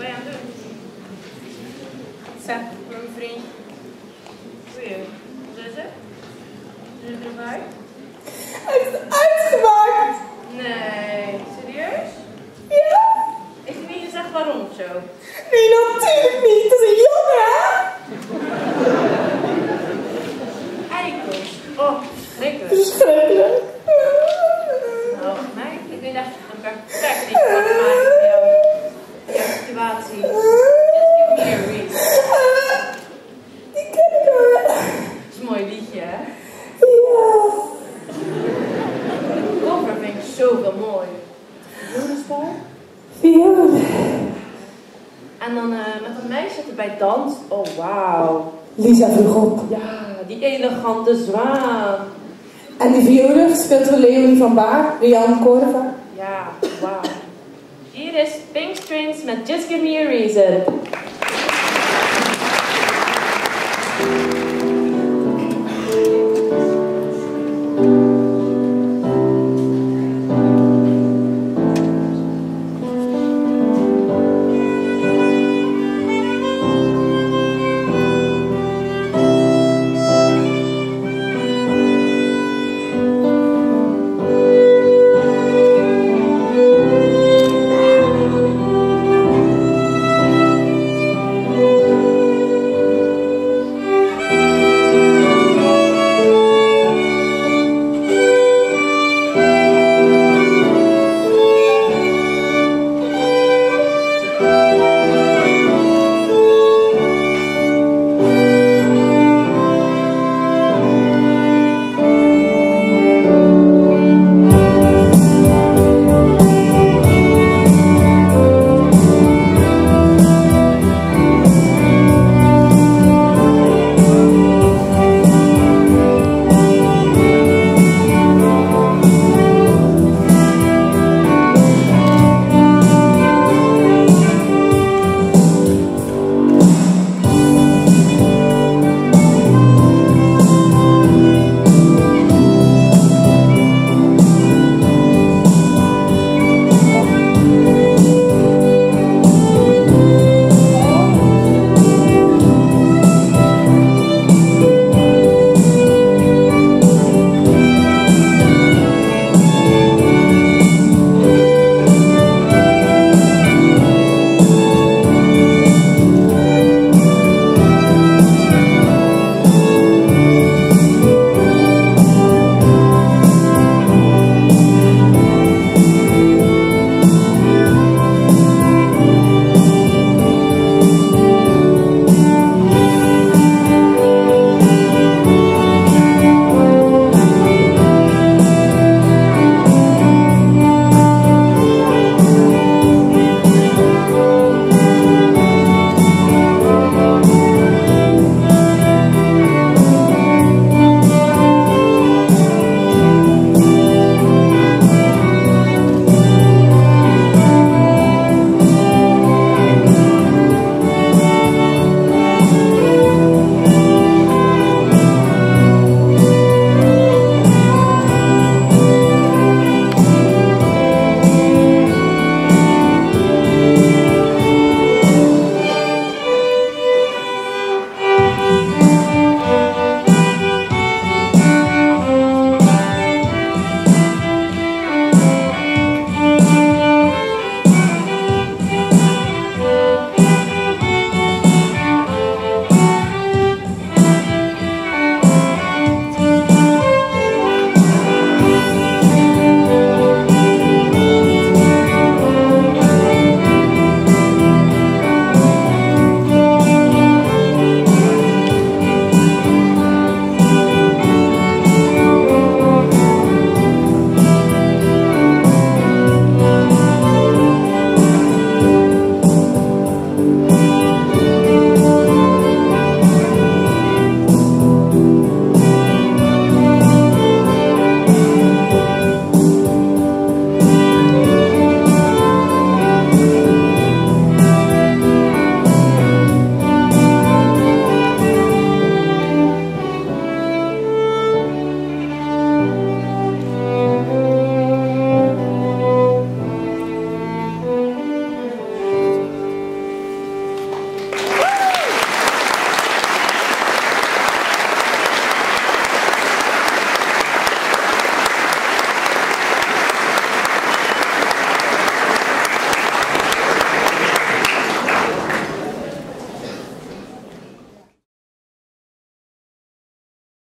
ben je aan het doen? Zet voor mijn vriend. Goeie. Wat is het? Is het erbij? Hij is uitgemaakt! Nee, serieus? Ja? Is het niet gezegd waarom of zo? Nee, natuurlijk niet. Dat is een jongen, hè? Eikels. Oh, schrikkelijk. Verschrikkelijk. Nou, mij, ik weet echt een perfect niet wat te maken met jouw situatie. Just give me a reason. Die ken ik wel. Dat is een mooi liedje, hè? Ja. De cover vind ik zoveel mooi. Violenspel. Violen. En dan met een meisje dat erbij danst. Oh, wauw. Lisa vroeg op. Ja, die elegante zwaan. En die violen gespeeld door Leonie van Baar, Rian Korva. Ja, wauw. Hier is Pink Strings met Just Give Me a Reason.